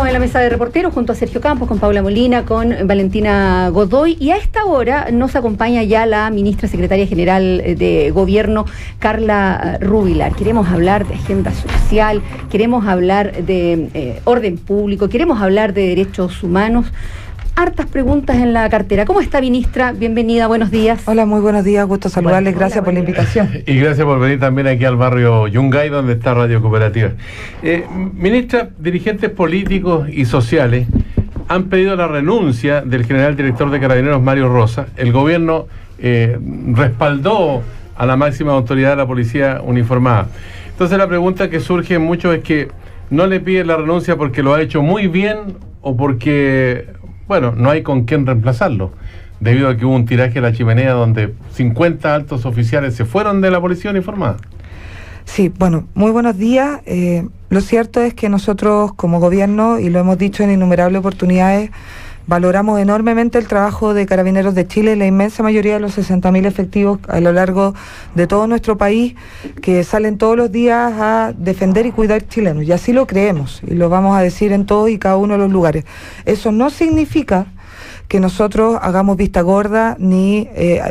Estamos en la mesa de reporteros junto a Sergio Campos, con Paula Molina, con Valentina Godoy, y a esta hora nos acompaña ya la ministra secretaria general de Gobierno, Carla Rubilar. Queremos hablar de agenda social, queremos hablar de orden público, queremos hablar de derechos humanos. Hartas preguntas en la cartera. ¿Cómo está, ministra? Bienvenida, buenos días. Hola, muy buenos días, gusto saludarles, gracias por la invitación. Y gracias por venir también aquí al barrio Yungay, donde está Radio Cooperativa. Ministra, dirigentes políticos y sociales han pedido la renuncia del general director de Carabineros, Mario Rosa. El gobierno respaldó a la máxima autoridad de la policía uniformada. Entonces la pregunta que surge en muchos es que no le piden la renuncia porque lo ha hecho muy bien o porque... bueno, no hay con quién reemplazarlo, debido a que hubo un tiraje a la chimenea donde 50 altos oficiales se fueron de la policía uniformada. Sí, bueno, muy buenos días. Lo cierto es que nosotros como gobierno, y lo hemos dicho en innumerables oportunidades, valoramos enormemente el trabajo de Carabineros de Chile, la inmensa mayoría de los 60.000 efectivos a lo largo de todo nuestro país, que salen todos los días a defender y cuidar chilenos, y así lo creemos, y lo vamos a decir en todos y cada uno de los lugares. Eso no significa que nosotros hagamos vista gorda ni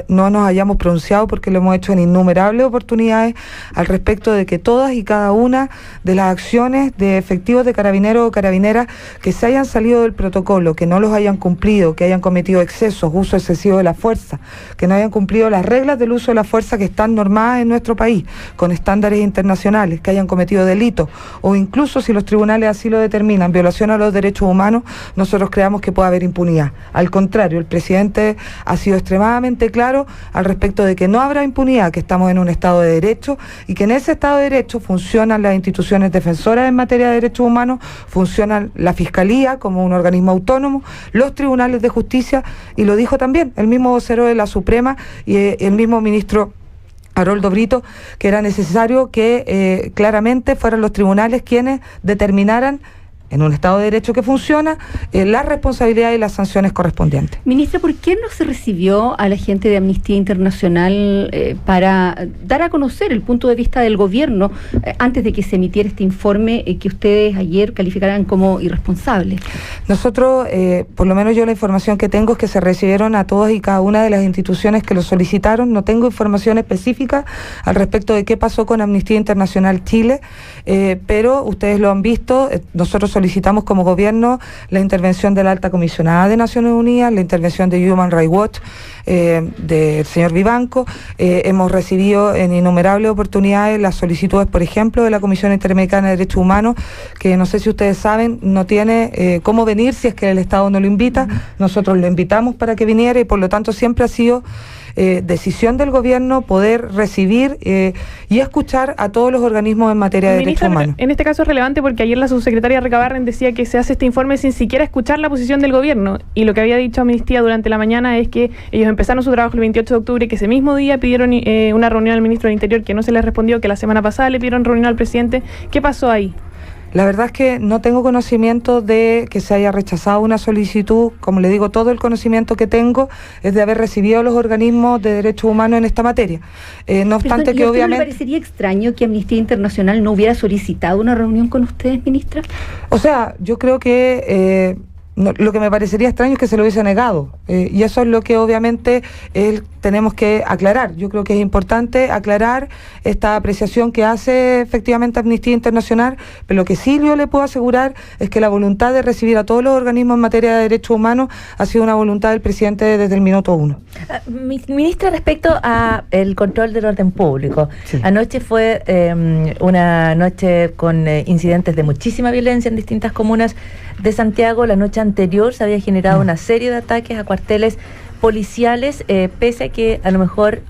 no nos hayamos pronunciado, porque lo hemos hecho en innumerables oportunidades al respecto de que todas y cada una de las acciones de efectivos de carabineros o carabineras que se hayan salido del protocolo, que no los hayan cumplido, que hayan cometido excesos, uso excesivo de la fuerza, que no hayan cumplido las reglas del uso de la fuerza que están normadas en nuestro país, con estándares internacionales, que hayan cometido delitos, o incluso si los tribunales así lo determinan, violación a los derechos humanos, nosotros creamos que puede haber impunidad. Al contrario, el presidente ha sido extremadamente claro al respecto de que no habrá impunidad, que estamos en un Estado de Derecho y que en ese Estado de Derecho funcionan las instituciones defensoras en materia de derechos humanos, funciona la Fiscalía como un organismo autónomo, los tribunales de justicia, y lo dijo también el mismo vocero de la Suprema y el mismo ministro Haroldo Brito, que era necesario que claramente fueran los tribunales quienes determinaran en un Estado de Derecho que funciona, las responsabilidades y las sanciones correspondientes. Ministra, ¿por qué no se recibió a la gente de Amnistía Internacional para dar a conocer el punto de vista del gobierno antes de que se emitiera este informe que ustedes ayer calificaran como irresponsable? Nosotros, por lo menos yo la información que tengo es que se recibieron a todas y cada una de las instituciones que lo solicitaron. No tengo información específica al respecto de qué pasó con Amnistía Internacional Chile, pero ustedes lo han visto. Nosotros solicitamos como gobierno la intervención de la Alta Comisionada de Naciones Unidas, la intervención de Human Rights Watch, del señor Vivanco. Hemos recibido en innumerables oportunidades las solicitudes, por ejemplo, de la Comisión Interamericana de Derechos Humanos, que no sé si ustedes saben, no tiene cómo venir si es que el Estado no lo invita. Nosotros lo invitamos para que viniera, y por lo tanto siempre ha sido decisión del gobierno poder recibir y escuchar a todos los organismos en materia de derechos humanos. En este caso es relevante porque ayer la subsecretaria Recabarren decía que se hace este informe sin siquiera escuchar la posición del gobierno, y lo que había dicho Amnistía durante la mañana es que ellos empezaron su trabajo el 28 de octubre, que ese mismo día pidieron una reunión al ministro del Interior, que no se les respondió, que la semana pasada le pidieron reunión al presidente. ¿Qué pasó ahí? La verdad es que no tengo conocimiento de que se haya rechazado una solicitud. Como le digo, todo el conocimiento que tengo es de haber recibido a los organismos de derechos humanos en esta materia. No obstante que obviamente... ¿Le parecería extraño que Amnistía Internacional no hubiera solicitado una reunión con ustedes, ministra? O sea, yo creo que... lo que me parecería extraño es que se lo hubiese negado, y eso es lo que obviamente tenemos que aclarar. Yo creo que es importante aclarar esta apreciación que hace efectivamente Amnistía Internacional, pero lo que sí yo le puedo asegurar es que la voluntad de recibir a todos los organismos en materia de derechos humanos ha sido una voluntad del presidente desde el minuto uno. Ministra, respecto a el control del orden público, sí. Anoche fue una noche con incidentes de muchísima violencia en distintas comunas de Santiago. La noche anterior se había generado una serie de ataques a cuarteles policiales, pese a que a lo mejor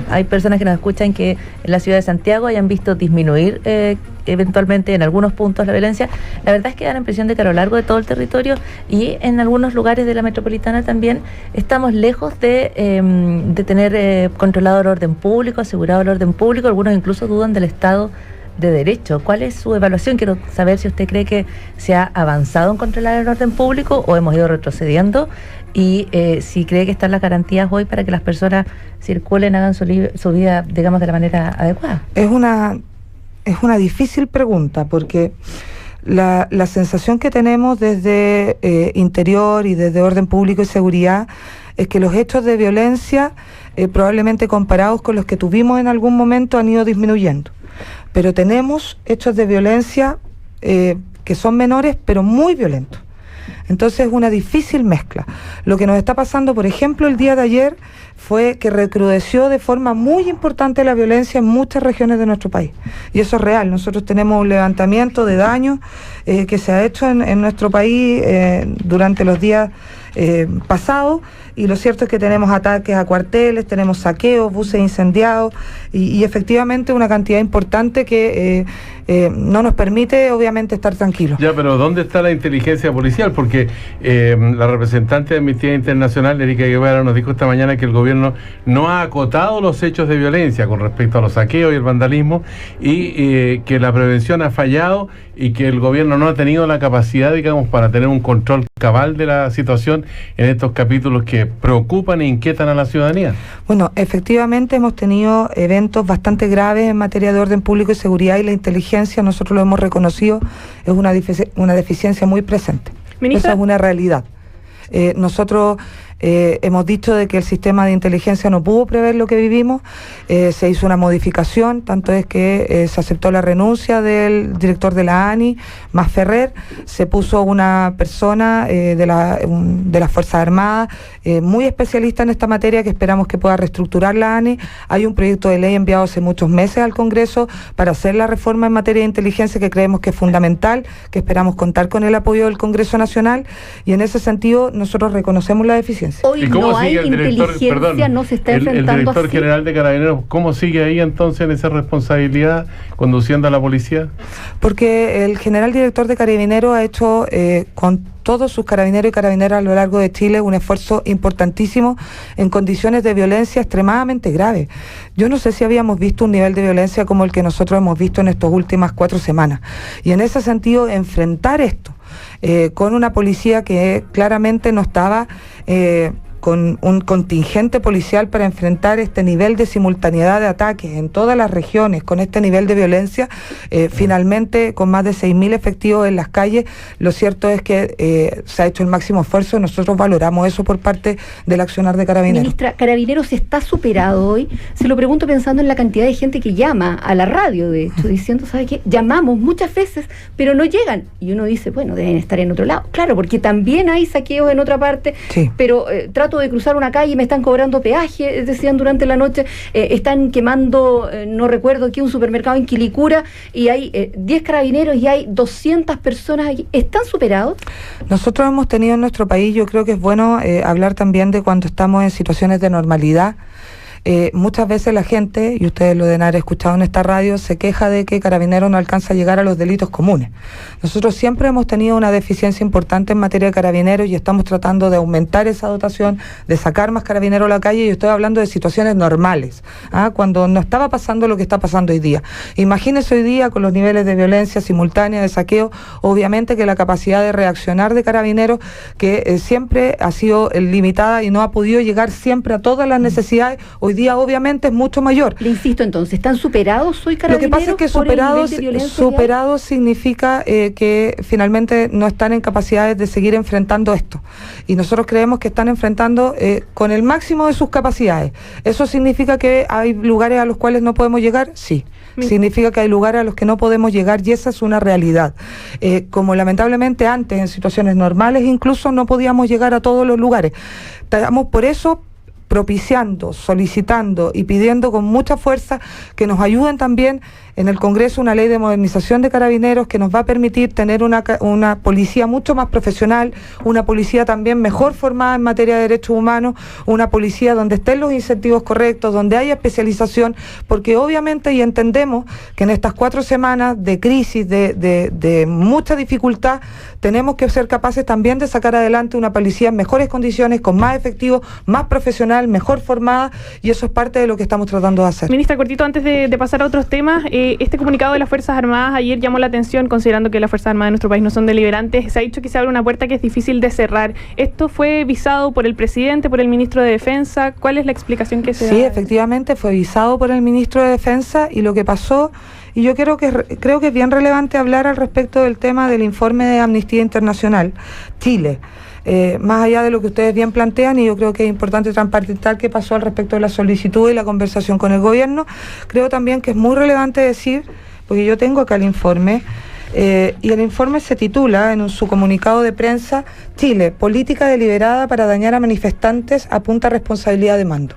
hay personas que nos escuchan que en la ciudad de Santiago hayan visto disminuir eventualmente en algunos puntos la violencia. La verdad es que da la impresión de que a lo largo de todo el territorio y en algunos lugares de la metropolitana también estamos lejos de tener controlado el orden público, asegurado el orden público. Algunos incluso dudan del Estado de Derecho. ¿Cuál es su evaluación? Quiero saber si usted cree que se ha avanzado en controlar el orden público o hemos ido retrocediendo, y si cree que están las garantías hoy para que las personas circulen, hagan su vida, digamos, de la manera adecuada. Es una difícil pregunta, porque La sensación que tenemos desde Interior y desde Orden Público y Seguridad es que los hechos de violencia, probablemente comparados con los que tuvimos en algún momento, han ido disminuyendo. Pero tenemos hechos de violencia que son menores, pero muy violentos. Entonces es una difícil mezcla. Lo que nos está pasando, por ejemplo, el día de ayer fue que recrudeció de forma muy importante la violencia en muchas regiones de nuestro país. Y eso es real. Nosotros tenemos un levantamiento de daños que se ha hecho en nuestro país durante los días pasados, y lo cierto es que tenemos ataques a cuarteles, tenemos saqueos, buses incendiados y efectivamente una cantidad importante que no nos permite obviamente estar tranquilos. Ya, pero ¿dónde está la inteligencia policial? Porque la representante de Amnistía Internacional, Erika Guevara, nos dijo esta mañana que el gobierno no ha acotado los hechos de violencia con respecto a los saqueos y el vandalismo, y que la prevención ha fallado y que el gobierno no ha tenido la capacidad, digamos, para tener un control cabal de la situación en estos capítulos que preocupan e inquietan a la ciudadanía. Bueno, efectivamente hemos tenido eventos bastante graves en materia de orden público y seguridad, y la inteligencia, nosotros lo hemos reconocido, es una deficiencia muy presente. Ministra, esa es una realidad. Nosotros hemos dicho de que el sistema de inteligencia no pudo prever lo que vivimos, se hizo una modificación, tanto es que se aceptó la renuncia del director de la ANI, Mas Ferrer, se puso una persona de las Fuerzas Armadas muy especialista en esta materia, que esperamos que pueda reestructurar la ANI. Hay un proyecto de ley enviado hace muchos meses al Congreso para hacer la reforma en materia de inteligencia, que creemos que es fundamental, que esperamos contar con el apoyo del Congreso Nacional, y en ese sentido nosotros reconocemos la deficiencia. Hoy no hay inteligencia, no se está enfrentando el director así. general de Carabineros, ¿cómo sigue ahí entonces en esa responsabilidad conduciendo a la policía? Porque el general director de Carabineros ha hecho con todos sus carabineros y carabineras a lo largo de Chile un esfuerzo importantísimo en condiciones de violencia extremadamente graves. Yo no sé si habíamos visto un nivel de violencia como el que nosotros hemos visto en estas últimas 4 semanas. Y en ese sentido, enfrentar esto con una policía que claramente no estaba con un contingente policial para enfrentar este nivel de simultaneidad de ataques en todas las regiones, con este nivel de violencia, finalmente con más de 6.000 efectivos en las calles. Lo cierto es que se ha hecho el máximo esfuerzo, nosotros valoramos eso por parte del accionar de Carabineros. Ministra, ¿Carabineros está superado hoy? Se lo pregunto pensando en la cantidad de gente que llama a la radio, de hecho, diciendo, ¿sabe qué? Llamamos muchas veces, pero no llegan. Y uno dice, bueno, deben estar en otro lado. Claro, porque también hay saqueos en otra parte, sí. Pero trato de cruzar una calle y me están cobrando peaje, decían durante la noche, están quemando, no recuerdo aquí, un supermercado en Quilicura, y hay 10 carabineros y hay 200 personas aquí. ¿Están superados? Nosotros hemos tenido en nuestro país, yo creo que es bueno hablar también de cuando estamos en situaciones de normalidad. Muchas veces la gente, y ustedes lo deben haber escuchado en esta radio, se queja de que Carabineros no alcanza a llegar a los delitos comunes. Nosotros siempre hemos tenido una deficiencia importante en materia de Carabineros y estamos tratando de aumentar esa dotación, de sacar más Carabineros a la calle, y estoy hablando de situaciones normales, cuando no estaba pasando lo que está pasando hoy día. Imagínense hoy día con los niveles de violencia simultánea, de saqueo, obviamente que la capacidad de reaccionar de Carabineros, que siempre ha sido limitada y no ha podido llegar siempre a todas las necesidades, hoy día obviamente es mucho mayor. Le insisto entonces, ¿están superados hoy Carabineros? Lo que pasa es que superados significa que finalmente no están en capacidades de seguir enfrentando esto. Y nosotros creemos que están enfrentando con el máximo de sus capacidades. ¿Eso significa que hay lugares a los cuales no podemos llegar? Sí. Significa que hay lugares a los que no podemos llegar, y esa es una realidad. Como lamentablemente antes, en situaciones normales incluso, no podíamos llegar a todos los lugares. Estamos por eso propiciando, solicitando y pidiendo con mucha fuerza que nos ayuden también en el Congreso una ley de modernización de Carabineros que nos va a permitir tener una policía mucho más profesional, una policía también mejor formada en materia de derechos humanos, una policía donde estén los incentivos correctos, donde haya especialización, porque obviamente y entendemos que en estas 4 semanas de crisis, de mucha dificultad, tenemos que ser capaces también de sacar adelante una policía en mejores condiciones, con más efectivos, más profesional, mejor formada, y eso es parte de lo que estamos tratando de hacer. Ministra, cortito, antes de pasar a otros temas, este comunicado de las Fuerzas Armadas ayer llamó la atención, considerando que las Fuerzas Armadas de nuestro país no son deliberantes. Se ha dicho que se abre una puerta que es difícil de cerrar. ¿Esto fue visado por el presidente, por el ministro de Defensa? ¿Cuál es la explicación que se da? Sí, efectivamente fue visado por el ministro de Defensa, y lo que pasó y yo creo que es bien relevante hablar al respecto del tema del informe de Amnistía Internacional, Chile. Más allá de lo que ustedes bien plantean, y yo creo que es importante transparentar qué pasó al respecto de la solicitud y la conversación con el gobierno, creo también que es muy relevante decir, porque yo tengo acá el informe, y el informe se titula en su comunicado de prensa: Chile, política deliberada para dañar a manifestantes apunta a responsabilidad de mando.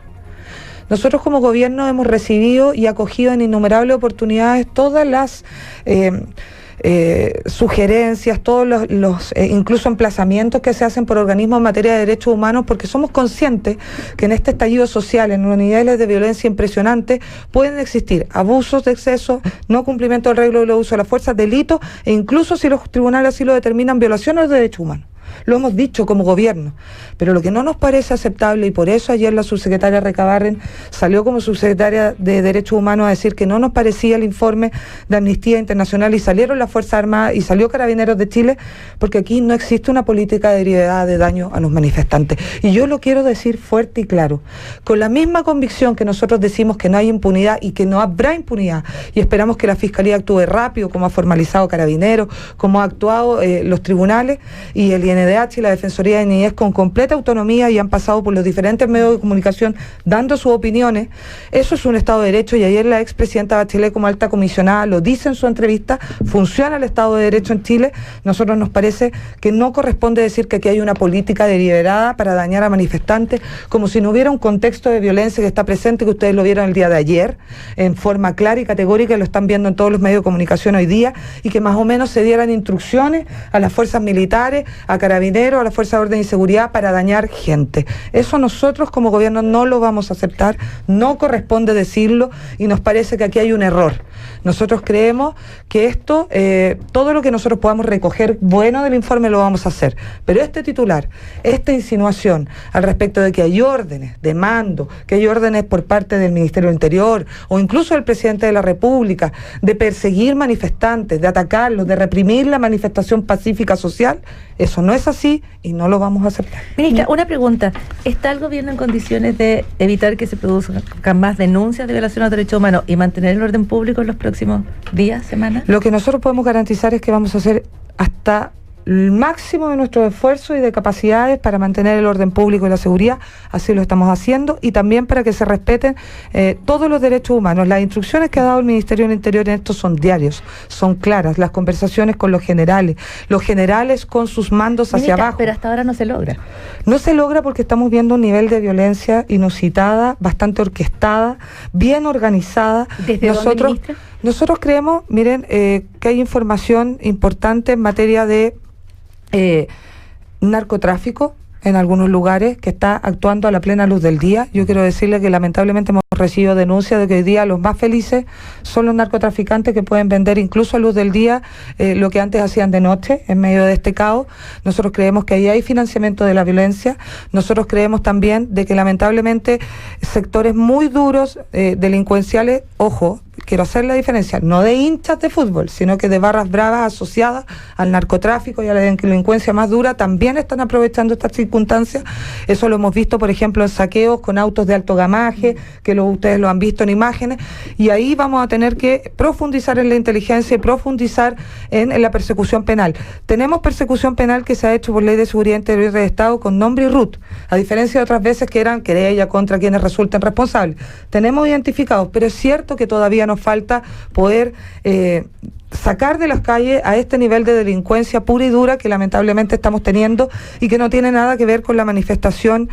Nosotros como gobierno hemos recibido y acogido en innumerables oportunidades todas las sugerencias, todos los incluso emplazamientos que se hacen por organismos en materia de derechos humanos, porque somos conscientes que en este estallido social, en unos niveles de violencia impresionantes, pueden existir abusos de exceso, no cumplimiento del regla del uso de la fuerza, delitos, e incluso, si los tribunales así lo determinan, violaciones de derechos humanos. Lo hemos dicho como gobierno, pero lo que no nos parece aceptable, y por eso ayer la subsecretaria Recabarren salió como subsecretaria de Derechos Humanos a decir que no nos parecía el informe de Amnistía Internacional, y salieron las Fuerzas Armadas y salió Carabineros de Chile, porque aquí no existe una política deliberada de daño a los manifestantes. Y yo lo quiero decir fuerte y claro, con la misma convicción que nosotros decimos que no hay impunidad y que no habrá impunidad, y esperamos que la Fiscalía actúe rápido, como ha formalizado Carabineros, como ha actuado los tribunales y el INDH y la Defensoría de Niñez con completa autonomía, y han pasado por los diferentes medios de comunicación dando sus opiniones. Eso es un Estado de Derecho, y ayer la expresidenta Bachelet, como alta comisionada, lo dice en su entrevista: funciona el Estado de Derecho en Chile. Nosotros nos parece que no corresponde decir que aquí hay una política deliberada para dañar a manifestantes, como si no hubiera un contexto de violencia que está presente, que ustedes lo vieron el día de ayer en forma clara y categórica, y lo están viendo en todos los medios de comunicación hoy día, y que más o menos se dieran instrucciones a las fuerzas militares, a Carabineros, a la Fuerza de Orden y Seguridad para dañar gente. Eso nosotros como gobierno no lo vamos a aceptar, no corresponde decirlo, y nos parece que aquí hay un error. Nosotros creemos que esto, todo lo que nosotros podamos recoger bueno del informe lo vamos a hacer, pero este titular, esta insinuación al respecto de que hay órdenes de mando, que hay órdenes por parte del Ministerio del Interior o incluso del Presidente de la República de perseguir manifestantes, de atacarlos, de reprimir la manifestación pacífica social, eso no es así y no lo vamos a aceptar. Ministra, una pregunta. ¿Está el gobierno en condiciones de evitar que se produzcan más denuncias de violación a los derechos humanos y mantener el orden público en los próximos días, semanas? Lo que nosotros podemos garantizar es que vamos a hacer hasta el máximo de nuestro esfuerzo y de capacidades para mantener el orden público y la seguridad. Así lo estamos haciendo, y también para que se respeten todos los derechos humanos. Las instrucciones que ha dado el Ministerio del Interior en esto son diarios, son claras. Las conversaciones con los generales con sus mandos hacia Ministra, abajo. pero hasta ahora no se logra. No se logra porque estamos viendo un nivel de violencia inusitada, bastante orquestada, bien organizada. ¿Desde dónde, ministra? Nosotros creemos, miren, que hay información importante en materia de narcotráfico en algunos lugares, que está actuando a la plena luz del día. Yo quiero decirle que lamentablemente hemos recibido denuncias de que hoy día los más felices son los narcotraficantes, que pueden vender incluso a luz del día lo que antes hacían de noche en medio de este caos. Nosotros creemos que ahí hay financiamiento de la violencia. Nosotros creemos también de que lamentablemente sectores muy duros delincuenciales, ojo, quiero hacer la diferencia, no de hinchas de fútbol, sino que de barras bravas asociadas al narcotráfico y a la delincuencia más dura, también están aprovechando estas circunstancias. Eso lo hemos visto, por ejemplo, en saqueos con autos de alto gamaje, que ustedes lo han visto en imágenes, y ahí vamos a tener que profundizar en la inteligencia y profundizar en la persecución penal. Tenemos persecución penal que se ha hecho por Ley de Seguridad Interior y de Estado con nombre y RUT, a diferencia de otras veces que eran querella contra quienes resulten responsables. Tenemos identificados, pero es cierto que todavía nos falta poder sacar de las calles a este nivel de delincuencia pura y dura que lamentablemente estamos teniendo, y que no tiene nada que ver con la manifestación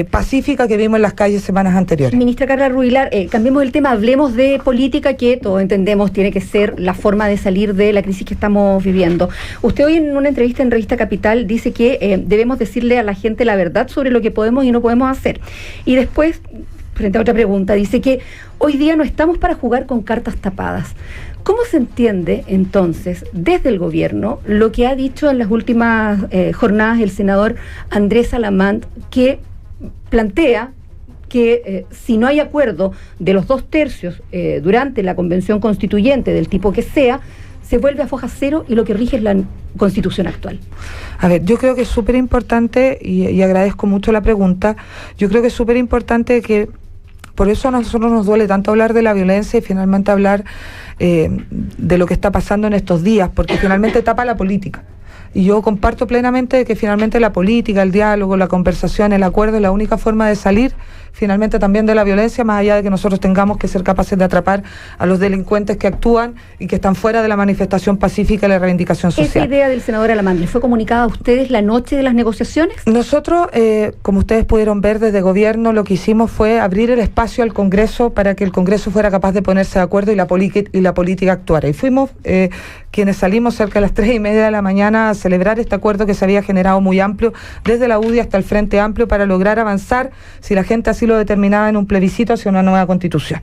pacífica que vimos en las calles semanas anteriores. Ministra Carla Rubilar, cambiemos el tema, hablemos de política, que todos entendemos tiene que ser la forma de salir de la crisis que estamos viviendo. Usted hoy en una entrevista en Revista Capital dice que debemos decirle a la gente la verdad sobre lo que podemos y no podemos hacer. Y después, frente a otra pregunta, dice que hoy día no estamos para jugar con cartas tapadas. ¿Cómo se entiende entonces desde el gobierno lo que ha dicho en las últimas jornadas el senador Andrés Alamant, que plantea que si no hay acuerdo de los 2/3 durante la convención constituyente del tipo que sea, se vuelve a foja cero y lo que rige es la Constitución actual? A ver, yo creo que es súper importante, y agradezco mucho la pregunta, yo creo que es súper importante que, por eso a nosotros nos duele tanto hablar de la violencia y finalmente hablar de lo que está pasando en estos días, porque finalmente tapa la política. Y yo comparto plenamente que finalmente la política, el diálogo, la conversación, el acuerdo es la única forma de salir finalmente también de la violencia, más allá de que nosotros tengamos que ser capaces de atrapar a los delincuentes que actúan y que están fuera de la manifestación pacífica y la reivindicación social. ¿Esa idea del senador Alamán le fue comunicada a ustedes la noche de las negociaciones? Nosotros, como ustedes pudieron ver desde gobierno, lo que hicimos fue abrir el espacio al Congreso para que el Congreso fuera capaz de ponerse de acuerdo y la política actuara. Y fuimos quienes salimos cerca de las 3:30 de la mañana a celebrar este acuerdo que se había generado muy amplio, desde la UDI hasta el Frente Amplio, para lograr avanzar, si la gente así lo determinaba, en un plebiscito hacia una nueva constitución.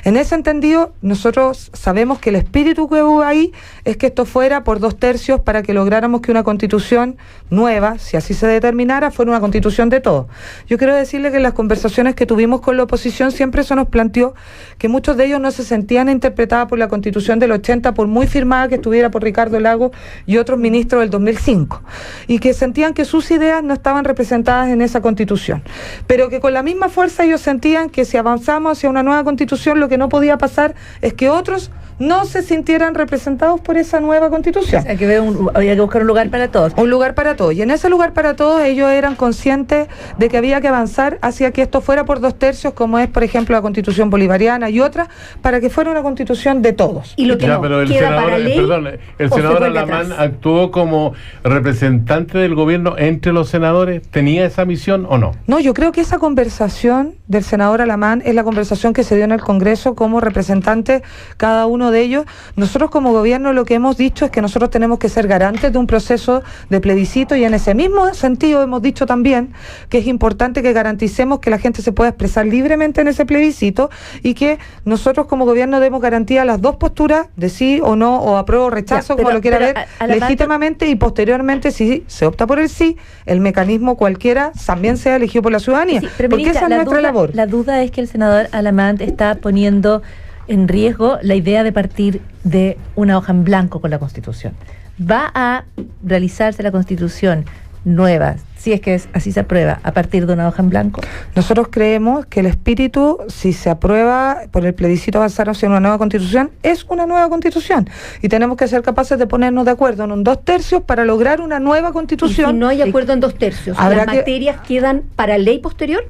En ese entendido, nosotros sabemos que el espíritu que hubo ahí es que esto fuera por 2/3 para que lográramos que una constitución nueva, si así se determinara, fuera una constitución de todos. Yo quiero decirle que en las conversaciones que tuvimos con la oposición siempre se nos planteó que muchos de ellos no se sentían interpretadas por la constitución del 80, por muy firmada que estuviera por Ricardo Lagos y otros ministros del 2005, y que sentían que sus ideas no estaban representadas en esa constitución, pero que con la misma fuerza ellos sentían que si avanzamos hacia una nueva constitución, lo que no podía pasar es que otros no se sintieran representados por esa nueva constitución. O sea, que había que buscar un lugar para todos. Un lugar para todos. Y en ese lugar para todos ellos eran conscientes de que había que avanzar hacia que esto fuera por 2/3, como es, por ejemplo, la constitución bolivariana y otras, para que fuera una constitución de todos. Y lo que ya, no pero el queda senador, para ley, el senador Alamán actuó como representante del gobierno entre los senadores. ¿Tenía esa misión o no? No, yo creo que esa conversación del senador Alamán es la conversación que se dio en el Congreso como representante cada uno de ellos. Nosotros como gobierno lo que hemos dicho es que nosotros tenemos que ser garantes de un proceso de plebiscito, y en ese mismo sentido hemos dicho también que es importante que garanticemos que la gente se pueda expresar libremente en ese plebiscito, y que nosotros como gobierno demos garantía a las dos posturas de sí o no, o apruebo o rechazo, como lo quiera ver, legítimamente, y posteriormente, si se opta por el sí, el mecanismo cualquiera también sea elegido por la ciudadanía, sí, pero porque esa es nuestra labor. La duda es que el senador Alamán está poniendo en riesgo la idea de partir de una hoja en blanco con la Constitución. ¿Va a realizarse la Constitución nueva, si es que así se aprueba, a partir de una hoja en blanco? Nosotros creemos que el espíritu, si se aprueba por el plebiscito avanzar hacia una nueva constitución, es una nueva constitución, y tenemos que ser capaces de ponernos de acuerdo en un 2/3 para lograr una nueva constitución. Y si no hay acuerdo en 2/3, ¿las materias quedan para ley posterior?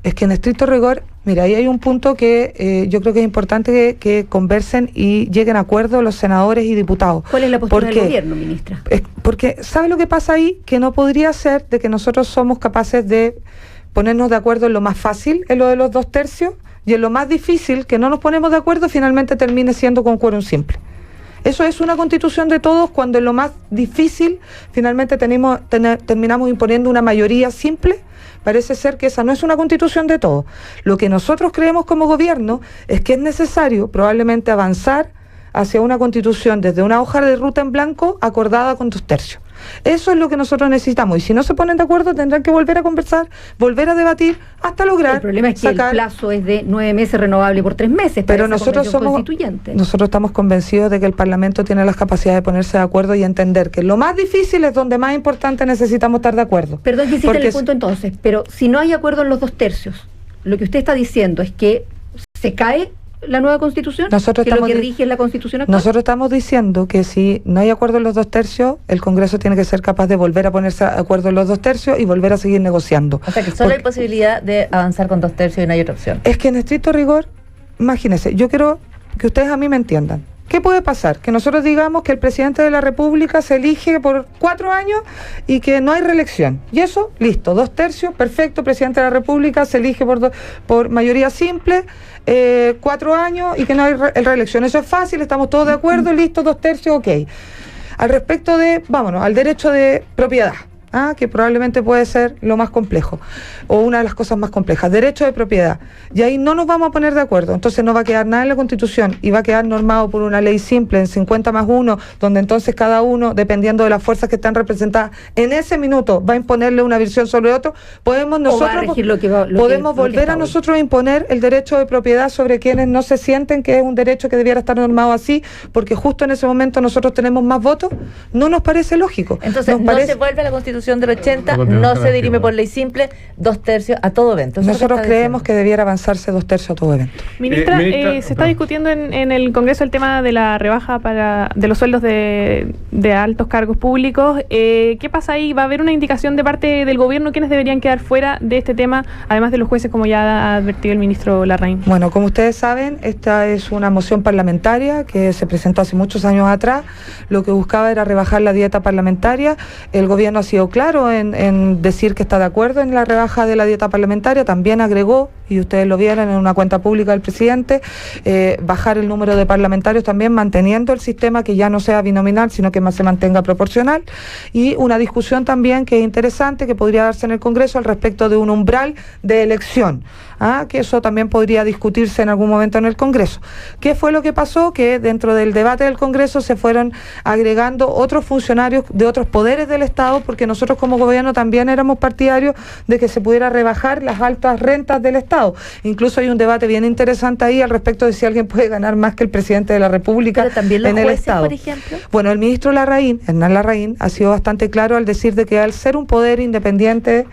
Es que en estricto rigor, mira, ahí hay un punto que yo creo que es importante que conversen y lleguen a acuerdo los senadores y diputados. ¿Cuál es la postura del gobierno, ministra? Porque, ¿sabe lo que pasa ahí? Que no podría ser de que nosotros somos capaces de ponernos de acuerdo en lo más fácil, en lo de los 2/3, y en lo más difícil, que no nos ponemos de acuerdo, finalmente termine siendo con quórum simple. Eso es una constitución de todos, cuando en lo más difícil finalmente terminamos imponiendo una mayoría simple. Parece ser que esa no es una constitución de todos. Lo que nosotros creemos como gobierno es que es necesario probablemente avanzar hacia una constitución desde una hoja de ruta en blanco acordada con 2/3. Eso es lo que nosotros necesitamos, y si no se ponen de acuerdo tendrán que volver a conversar, volver a debatir hasta lograr. El problema es que el plazo es de 9 meses, renovable por 3 meses. Pero nosotros estamos convencidos de que el Parlamento tiene las capacidades de ponerse de acuerdo y entender que lo más difícil es donde más importante necesitamos estar de acuerdo. Perdón que insiste en el punto entonces, pero si no hay acuerdo en los 2/3, lo que usted está diciendo es que se cae la nueva constitución, nosotros que es lo que rige la constitución actual. Nosotros estamos diciendo que si no hay acuerdo en los 2/3, el Congreso tiene que ser capaz de volver a ponerse de acuerdo en los 2/3 y volver a seguir negociando. O sea que solo hay posibilidad de avanzar con 2/3 y no hay otra opción. Es que en estricto rigor, imagínense, yo quiero que ustedes a mí me entiendan. ¿Qué puede pasar? Que nosotros digamos que el presidente de la República se elige por 4 años y que no hay reelección. Y eso, listo, 2/3, perfecto, presidente de la República se elige por mayoría simple, 4 años y que no hay reelección. Eso es fácil, estamos todos de acuerdo, listo, 2/3, ok. Al respecto vámonos, al derecho de propiedad. Que probablemente puede ser lo más complejo, o una de las cosas más complejas, derecho de propiedad, y ahí no nos vamos a poner de acuerdo, entonces no va a quedar nada en la Constitución, y va a quedar normado por una ley simple en 50+1, donde entonces cada uno, dependiendo de las fuerzas que están representadas, en ese minuto va a imponerle una visión sobre otro. Podemos nosotros volver a nosotros a imponer el derecho de propiedad sobre quienes no se sienten que es un derecho que debiera estar normado así, porque justo en ese momento nosotros tenemos más votos. No nos parece lógico. Entonces, se vuelve a la Constitución Constitución del 80, no se dirime por ley simple, 2/3 a todo evento. Nosotros creemos que debiera avanzarse 2/3 a todo evento. Ministra, se está discutiendo en el Congreso el tema de la rebaja de los sueldos de altos cargos públicos. ¿Qué pasa ahí? ¿Va a haber una indicación de parte del gobierno quiénes deberían quedar fuera de este tema, además de los jueces, como ya ha advertido el ministro Larraín? Bueno, como ustedes saben, esta es una moción parlamentaria que se presentó hace muchos años atrás. Lo que buscaba era rebajar la dieta parlamentaria. El gobierno ha sido claro en decir que está de acuerdo en la rebaja de la dieta parlamentaria. También agregó, y ustedes lo vieron en una cuenta pública del presidente, bajar el número de parlamentarios, también manteniendo el sistema que ya no sea binominal, sino que más se mantenga proporcional. Y una discusión también que es interesante, que podría darse en el Congreso al respecto de un umbral de elección. Que eso también podría discutirse en algún momento en el Congreso. ¿Qué fue lo que pasó? Que dentro del debate del Congreso se fueron agregando otros funcionarios de otros poderes del Estado, porque nosotros como gobierno también éramos partidarios de que se pudiera rebajar las altas rentas del Estado. Incluso hay un debate bien interesante ahí al respecto de si alguien puede ganar más que el presidente de la República. Pero también los en el jueces, Estado. por ejemplo. Bueno, el ministro Larraín, Hernán Larraín, ha sido bastante claro al decir de que al ser un poder independiente,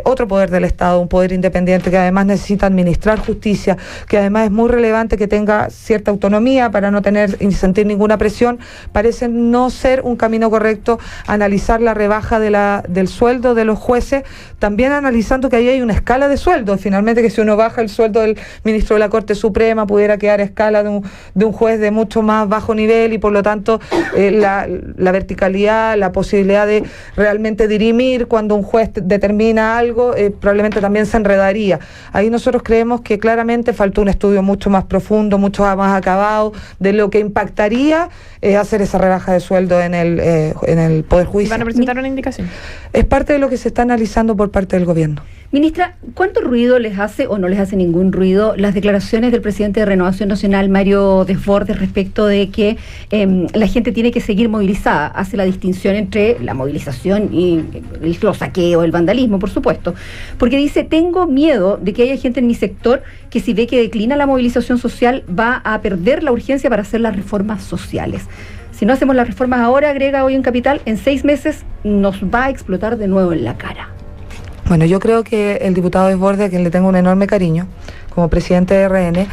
otro poder del Estado, un poder independiente que además necesita administrar justicia, que además es muy relevante que tenga cierta autonomía para no tener y sentir ninguna presión, parece no ser un camino correcto analizar la rebaja del sueldo de los jueces, también analizando que ahí hay una escala de sueldo. Finalmente, que si uno baja el sueldo del ministro de la Corte Suprema, pudiera quedar a escala de un juez de mucho más bajo nivel, y por lo tanto la verticalidad, la posibilidad de realmente dirimir cuando un juez determina algo, probablemente también se enredaría. Ahí nosotros creemos que claramente faltó un estudio mucho más profundo, mucho más acabado de lo que impactaría hacer esa rebaja de sueldo en el Poder Judicial. ¿Van a presentar una indicación? Es parte de lo que se está analizando por parte del gobierno. Ministra, ¿cuánto ruido les hace o no les hace ningún ruido las declaraciones del presidente de Renovación Nacional, Mario Desbordes, respecto de que la gente tiene que seguir movilizada? Hace la distinción entre la movilización y los saqueos, el vandalismo, por supuesto. Porque dice, tengo miedo de que haya gente en mi sector que si ve que declina la movilización social va a perder la urgencia para hacer las reformas sociales. Si no hacemos las reformas ahora, agrega hoy en Capital, en 6 meses nos va a explotar de nuevo en la cara. Bueno, yo creo que el diputado Desbordes, a quien le tengo un enorme cariño, como presidente de RN,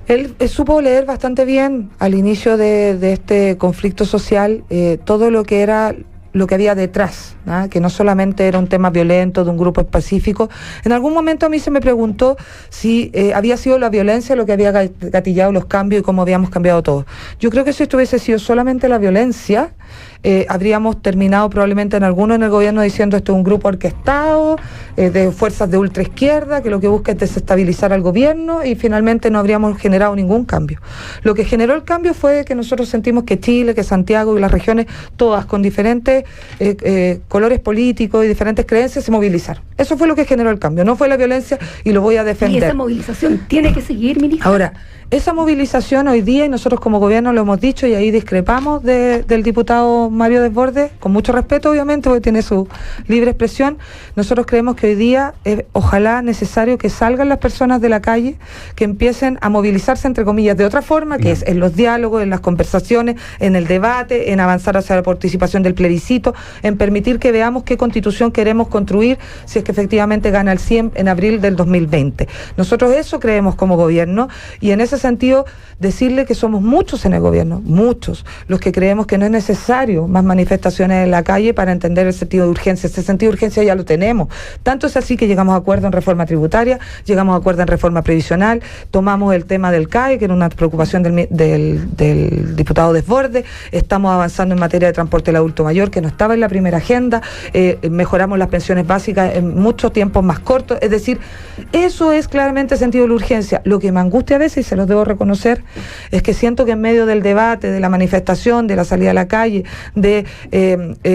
él supo leer bastante bien al inicio de este conflicto social todo lo que había detrás, que no solamente era un tema violento de un grupo específico. En algún momento a mí se me preguntó si había sido la violencia lo que había gatillado los cambios y cómo habíamos cambiado todo. Yo creo que si esto hubiese sido solamente la violencia, habríamos terminado probablemente en alguno en el gobierno diciendo esto es un grupo orquestado de fuerzas de ultraizquierda que lo que busca es desestabilizar al gobierno, y finalmente no habríamos generado ningún cambio. Lo que generó el cambio fue que nosotros sentimos que Chile, que Santiago y las regiones, todas con diferentes colores políticos y diferentes creencias, se movilizaron. Eso fue lo que generó el cambio, no fue la violencia, y lo voy a defender. ¿Y esa movilización tiene que seguir, ministra? Ahora, esa movilización hoy día, y nosotros como gobierno lo hemos dicho, y ahí discrepamos del diputado Mario Desbordes, con mucho respeto obviamente, porque tiene su libre expresión. Nosotros creemos que hoy día es ojalá necesario que salgan las personas de la calle, que empiecen a movilizarse entre comillas de otra forma, que es en los diálogos, en las conversaciones, en el debate, en avanzar hacia la participación del plebiscito, en permitir que veamos qué constitución queremos construir si es que efectivamente gana el 100 en abril del 2020. Nosotros eso creemos como gobierno, y en ese sentido decirle que somos muchos en el gobierno, muchos, los que creemos que no es necesario más manifestaciones en la calle para entender el sentido de urgencia. Ese sentido de urgencia ya lo tenemos. Tanto es así que llegamos a acuerdo en reforma tributaria, llegamos a acuerdo en reforma previsional, tomamos el tema del CAE, que era una preocupación del diputado Desbordes, estamos avanzando en materia de transporte del adulto mayor, que no estaba en la primera agenda, mejoramos las pensiones básicas en muchos tiempos más cortos. Es decir, eso es claramente el sentido de la urgencia. Lo que me angustia a veces, y se los debo reconocer, es que siento que en medio del debate, de la manifestación, de la salida a la calle, de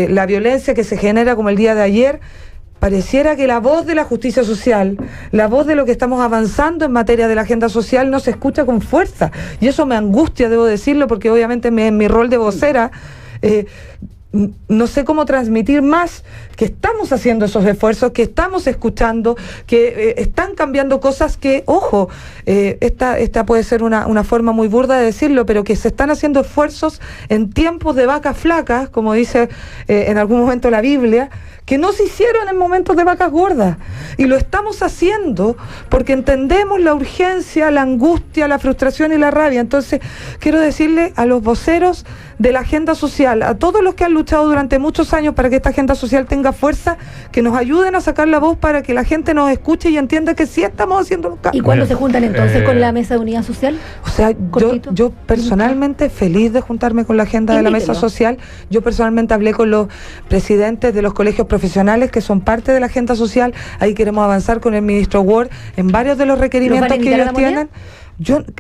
la violencia que se genera como el día de ayer, pareciera que la voz de la justicia social, la voz de lo que estamos avanzando en materia de la agenda social no se escucha con fuerza. Y eso me angustia, debo decirlo, porque obviamente en mi rol de vocera no sé cómo transmitir más que estamos haciendo esos esfuerzos, que estamos escuchando, que están cambiando cosas que, ojo, esta puede ser una forma muy burda de decirlo, pero que se están haciendo esfuerzos en tiempos de vacas flacas, como dice en algún momento la Biblia, que no se hicieron en momentos de vacas gordas. Y lo estamos haciendo porque entendemos la urgencia, la angustia, la frustración y la rabia. Entonces, quiero decirle a los voceros de la agenda social, a todos los que han luchado durante muchos años para que esta agenda social tenga fuerza, que nos ayuden a sacar la voz para que la gente nos escuche y entienda que sí estamos haciendo los cambios. ¿Y cuándo se juntan entonces con la mesa de unidad social? O sea, yo personalmente feliz de juntarme con la agenda de la mesa social. Yo personalmente hablé con los presidentes de los colegios profesionales que son parte de la agenda social. Ahí queremos avanzar con el ministro Ward en varios de los requerimientos que ellos tienen.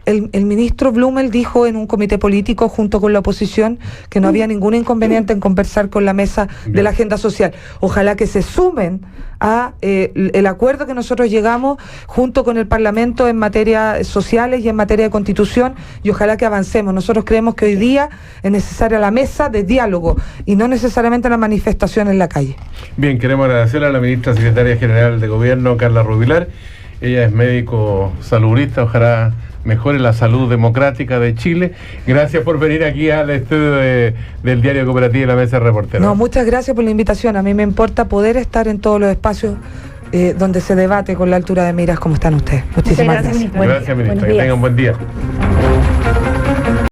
El ministro Blumel dijo en un comité político junto con la oposición que no había ningún inconveniente en conversar con la mesa de la agenda social. Ojalá que se sumen a el acuerdo que nosotros llegamos junto con el Parlamento en materia sociales y en materia de constitución, y ojalá que avancemos. Nosotros creemos que hoy día es necesaria la mesa de diálogo y no necesariamente la manifestación en la calle. Bien, queremos agradecer a la ministra secretaria general de Gobierno, Carla Rubilar. Ella es médico saludista, ojalá mejore la salud democrática de Chile. Gracias por venir aquí al estudio del Diario Cooperativo y la Mesa de Reporteros. No, muchas gracias por la invitación. A mí me importa poder estar en todos los espacios donde se debate con la altura de miras como están ustedes. Muchísimas gracias. Gracias, ministra. Que tengan un buen día.